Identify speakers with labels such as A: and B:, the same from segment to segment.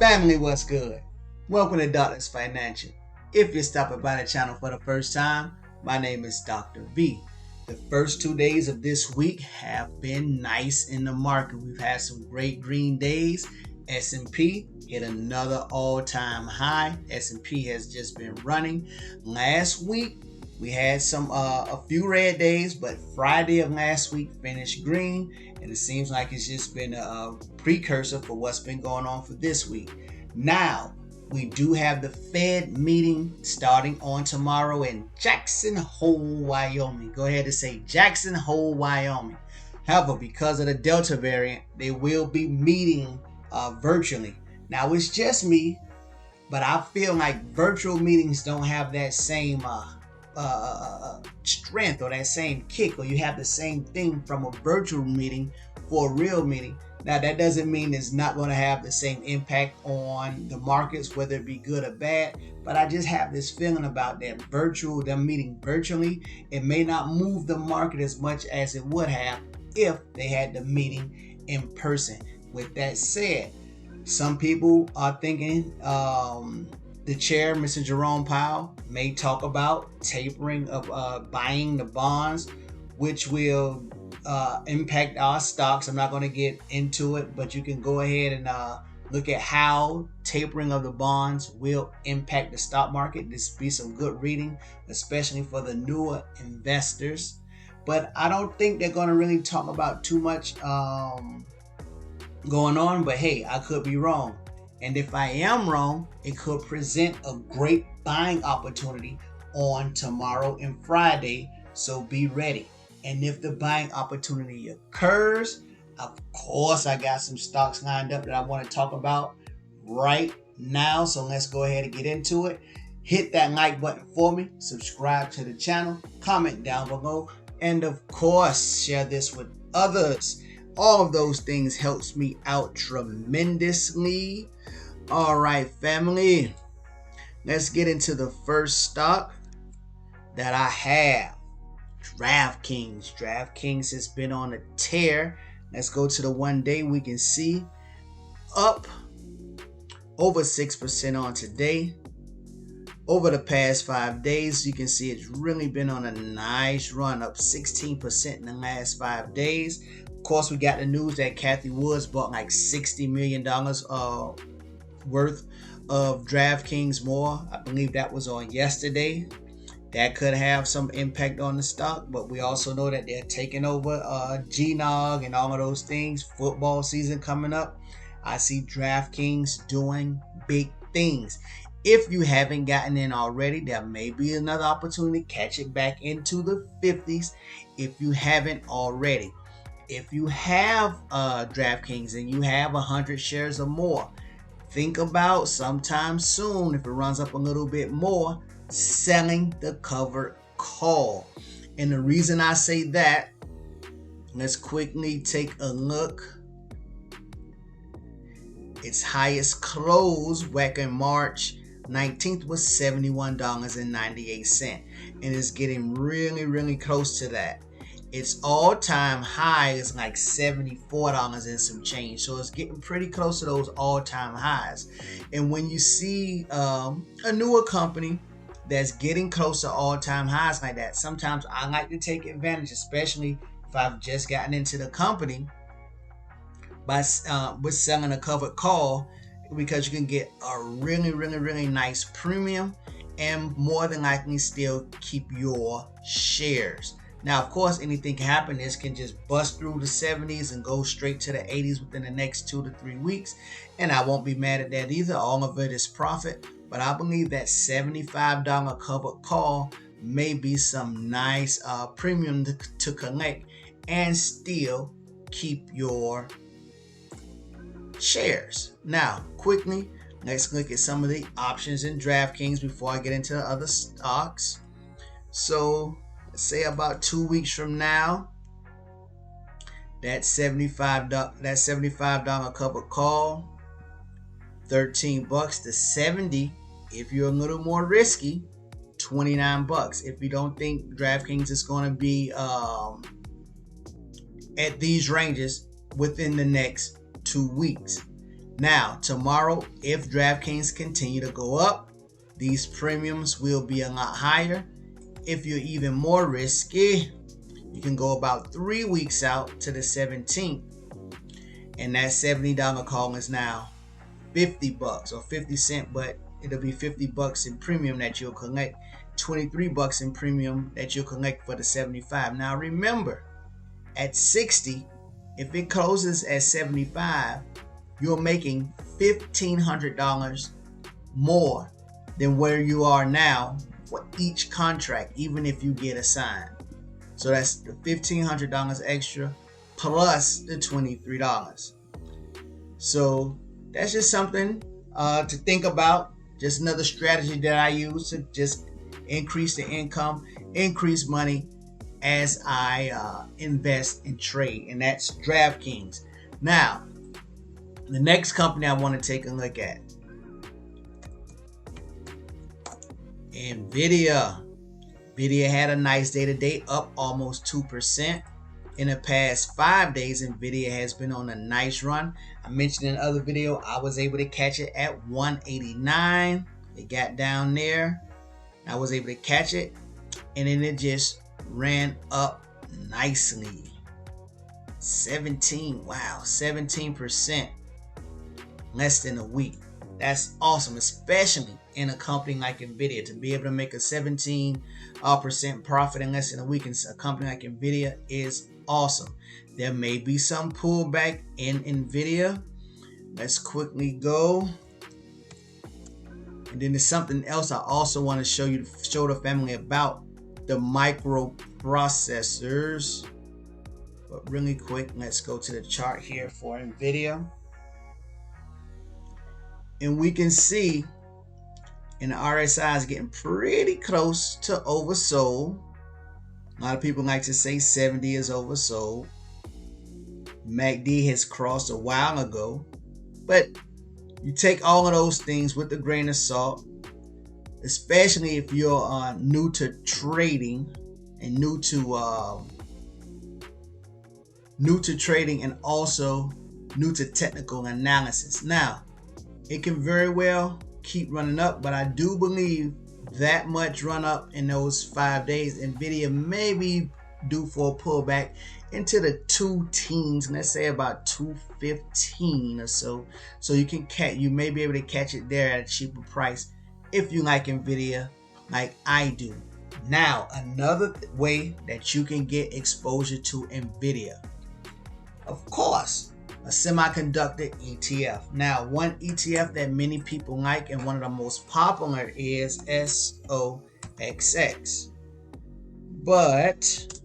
A: Family, what's good? Welcome to Doctor's Financial. If you're stopping by the channel for the first time, my name is Dr. V. The first 2 days of this week have been nice in the market. We've had some great green days. S&P hit another all-time high. S&P has just been running. Last week, we had a few red days, but Friday of last week finished green, and it seems like it's just been a precursor for what's been going on for this week. Now, we do have the Fed meeting starting on tomorrow in Jackson Hole, Wyoming. Go ahead and say Jackson Hole, Wyoming. However, because of the Delta variant, they will be meeting virtually. Now, it's just me, but I feel like virtual meetings don't have that same strength or that same kick, or you have the same thing from a virtual meeting for a real meeting. Now, that doesn't mean it's not going to have the same impact on the markets, whether it be good or bad, but I just have this feeling about that them meeting virtually, it may not move the market as much as it would have if they had the meeting in person. With that said, some people are thinking the chair, Mr. Jerome Powell, may talk about tapering of buying the bonds, which will impact our stocks. I'm not going to get into it, but you can go ahead and look at how tapering of the bonds will impact the stock market. This will be some good reading, especially for the newer investors. But I don't think they're going to really talk about too much going on. But hey, I could be wrong. And if I am wrong, it could present a great buying opportunity on tomorrow and Friday. So be ready. And if the buying opportunity occurs, of course, I got some stocks lined up that I want to talk about right now. So let's go ahead and get into it. Hit that like button for me. Subscribe to the channel. Comment down below. And of course, share this with others. All of those things helps me out tremendously. All right, family. Let's get into the first stock that I have. DraftKings. DraftKings has been on a tear. Let's go to the 1 day. We can see up over 6% on today. Over the past 5 days, you can see it's really been on a nice run, up 16% in the last 5 days. Of course, we got the news that Cathie Woods bought like $60 million worth of DraftKings more. I believe that was on yesterday. That could have some impact on the stock, but we also know that they're taking over GNOG and all of those things. Football season coming up. I see DraftKings doing big things. If you haven't gotten in already, there may be another opportunity to catch it back into the 50s if you haven't already. If you have DraftKings and you have 100 shares or more, think about sometime soon, if it runs up a little bit more, selling the covered call. And the reason I say that, let's quickly take a look. Its highest close back in March 19th was $71.98, and it's getting really close to that. Its all-time high is like $74 and some change, so it's getting pretty close to those all-time highs. And when you see a newer company that's getting close to all-time highs like that, sometimes I like to take advantage, especially if I've just gotten into the company, by with selling a covered call, because you can get a really nice premium and more than likely still keep your shares. Now, of course, anything can happen. This can just bust through the 70s and go straight to the 80s within the next 2 to 3 weeks, and I won't be mad at that either. All of it is profit, but I believe that $75 covered call may be some nice premium to collect and still keep your shares. Now, quickly, let's look at some of the options in DraftKings before I get into the other stocks. So, let's say about 2 weeks from now, that $75 covered call, $13 to $70. If you're a little more risky, $29. If you don't think DraftKings is going to be at these ranges within the next 2 weeks. Now, tomorrow, if DraftKings continue to go up, these premiums will be a lot higher. If you're even more risky, you can go about 3 weeks out to the 17th, and that $70 call is now $50 or 50 cents, but it'll be $50 in premium that you'll collect, $23 in premium that you'll collect for the 75. Now remember, at 60, if it closes at 75, you're making $1,500 more than where you are now for each contract, even if you get assigned. So that's the $1,500 extra plus the $23. So that's just something to think about. Just another strategy that I use to just increase the income, increase money as I invest and trade, and that's DraftKings. Now, the next company I want to take a look at, Nvidia. Nvidia had a nice day today, up almost 2%. In the past 5 days, Nvidia has been on a nice run. I mentioned in another video, I was able to catch it at 189. It got down there. I was able to catch it, and then it just ran up nicely. 17%. Less than a week. That's awesome, especially in a company like Nvidia. To be able to make a 17% profit in less than a week in a company like Nvidia is awesome. There may be some pullback in Nvidia. Let's quickly go. And then there's something else I also want to show the family about, the microprocessors. But really quick, let's go to the chart here for Nvidia. And we can see in the RSI is getting pretty close to oversold. A lot of people like to say 70 is oversold. MACD has crossed a while ago. But you take all of those things with a grain of salt, especially if you're new to trading and new to trading and also new to technical analysis. Now, it can very well keep running up, but I do believe that much run up in those 5 days, Nvidia may be due for a pullback into the 2 teens, let's say about 215 or so. So you may be able to catch it there at a cheaper price if you like Nvidia like I do. Now, another way that you can get exposure to Nvidia, of course, a semiconductor ETF. Now, one ETF that many people like and one of the most popular is SOXX. But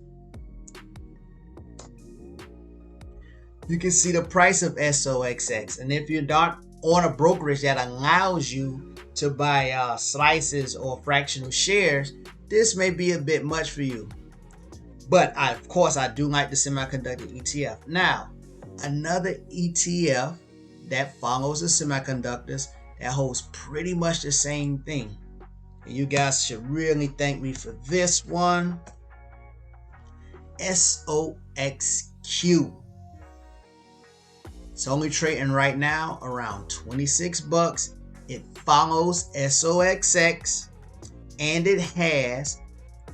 A: you can see the price of SOXX. And if you're not on a brokerage that allows you to buy slices or fractional shares, this may be a bit much for you. But of course, I do like the semiconductor ETF. Now, another ETF that follows the semiconductors that holds pretty much the same thing. And you guys should really thank me for this one. SOXQ. It's only trading right now around 26 bucks. It follows SOXX and it has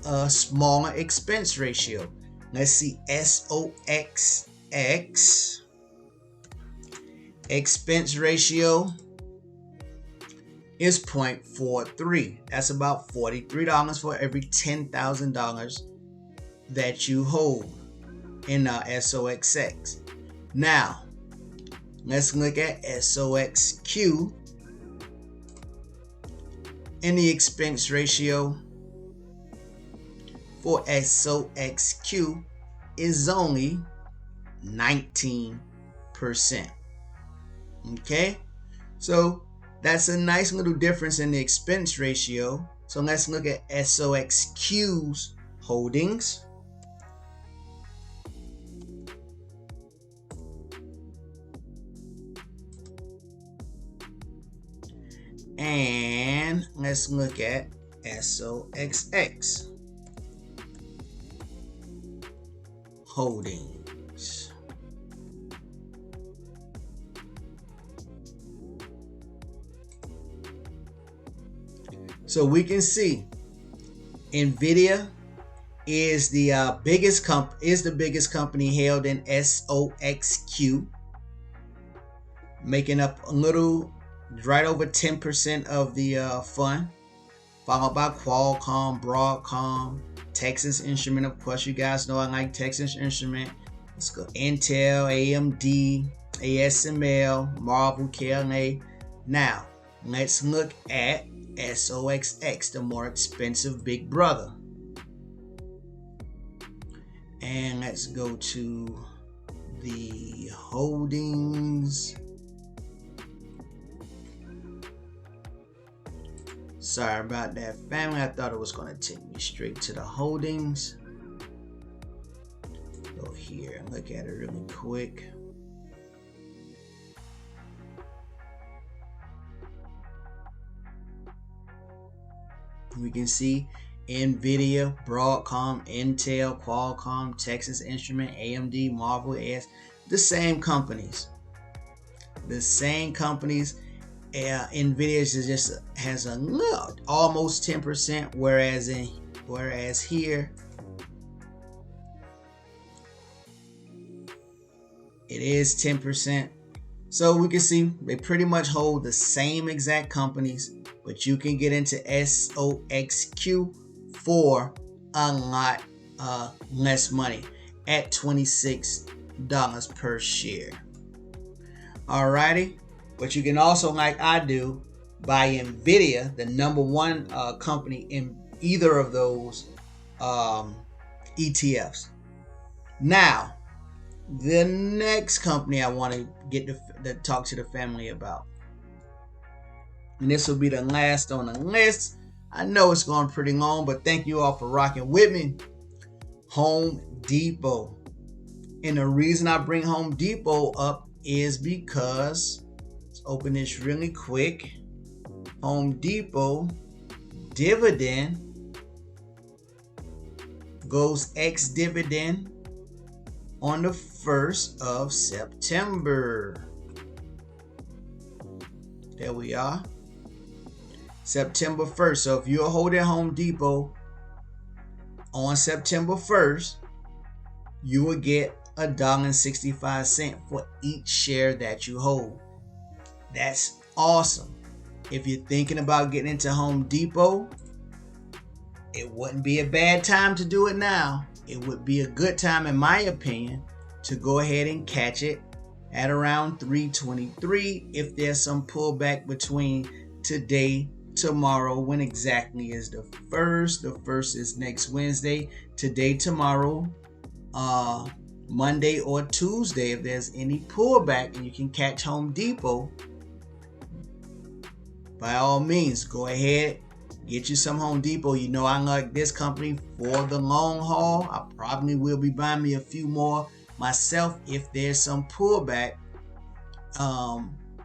A: a smaller expense ratio. Let's see, SOXX expense ratio is 0.43. That's about $43 for every $10,000 that you hold in SOXX. Now, let's look at SOXQ. And the expense ratio for SOXQ is only 19%. Okay, so that's a nice little difference in the expense ratio. So let's look at SOXQ's holdings. And let's look at SOXX holdings. So we can see Nvidia is the biggest company held in SOXQ, making up a little right over 10% of the fund, followed by Qualcomm, Broadcom, Texas Instrument. Of course, you guys know I like Texas Instrument. Let's go Intel, AMD, ASML, Marvel, KLA. Now, let's look at SOXX, the more expensive big brother. And let's go to the holdings. Sorry about that, family. I thought it was going to take me straight to the holdings. Go here and look at it really quick. We can see Nvidia, Broadcom, Intel, Qualcomm, Texas Instrument, AMD, Marvel, the same companies. The same companies. Nvidia just has a little, almost 10%, whereas here it is 10%. So we can see they pretty much hold the same exact companies, but you can get into SOXQ for a lot less money at $26 per share. Alrighty, but you can also, like I do, buy Nvidia, the number one company in either of those ETFs. Now, the next company I want to get to talk to the family about, and this will be the last on the list. I know it's going pretty long, but thank you all for rocking with me. Home Depot. And the reason I bring Home Depot up is because, let's open this really quick. Home Depot dividend goes ex-dividend on the 1st of September. There we are. September 1st. So if you're holding Home Depot on September 1st, you will get $1.65 for each share that you hold. That's awesome. If you're thinking about getting into Home Depot, it wouldn't be a bad time to do it now. It would be a good time, in my opinion, to go ahead and catch it at around 323 if there's some pullback between today, tomorrow. When exactly is the 1st? The 1st is next Wednesday. Today, tomorrow, Monday or Tuesday. If there's any pullback and you can catch Home Depot, by all means, go ahead, get you some Home Depot. You know I like this company for the long haul. I probably will be buying me a few more myself if there's some pullback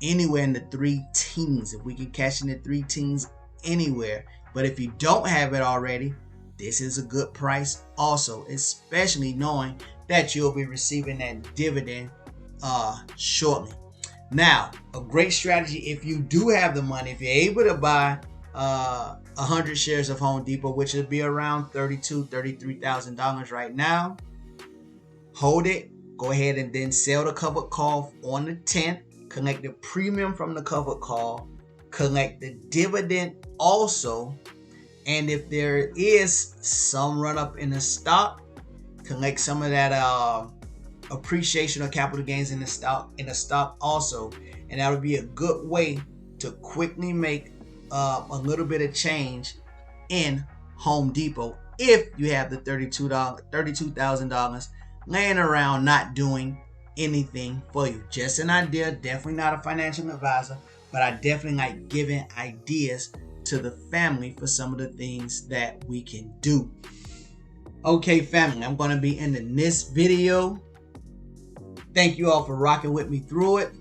A: anywhere in the 3 teens. If we can catch in the 3 teens anywhere. But if you don't have it already, this is a good price also, especially knowing that you'll be receiving that dividend shortly. Now, a great strategy if you do have the money, if you're able to buy 100 shares of Home Depot, which would be around $33,000 right now. Hold it, go ahead and then sell the covered call on the 10th, collect the premium from the covered call, collect the dividend also, and if there is some run up in the stock, collect some of that appreciation or capital gains in the stock also, and that would be a good way to quickly make a little bit of change in Home Depot if you have the $32,000 laying around not doing anything for you. Just an idea, definitely not a financial advisor, but I definitely like giving ideas to the family for some of the things that we can do. Okay, family, I'm going to be ending this video. Thank you all for rocking with me through it.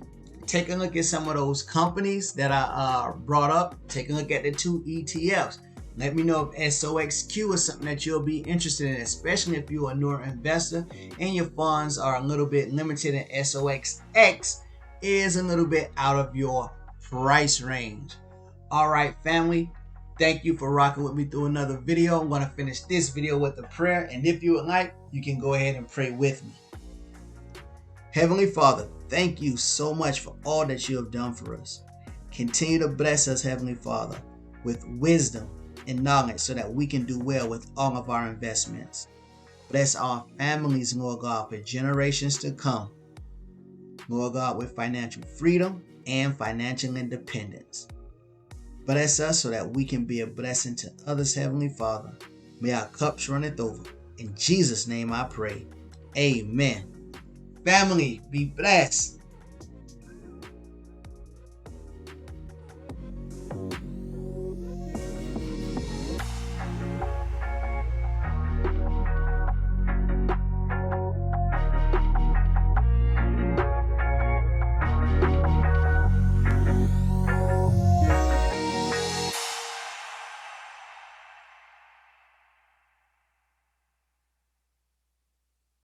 A: Take a look at some of those companies that I brought up. Take a look at the 2 ETFs. Let me know if SOXQ is something that you'll be interested in, especially if you're a newer investor and your funds are a little bit limited and SOXX is a little bit out of your price range. All right, family. Thank you for rocking with me through another video. I'm going to finish this video with a prayer, and if you would like, you can go ahead and pray with me. Heavenly Father, thank you so much for all that you have done for us. Continue to bless us, Heavenly Father, with wisdom and knowledge so that we can do well with all of our investments. Bless our families, Lord God, for generations to come. Lord God, with financial freedom and financial independence. Bless us so that we can be a blessing to others, Heavenly Father. May our cups runneth over. In Jesus' name I pray. Amen. Family, be blessed.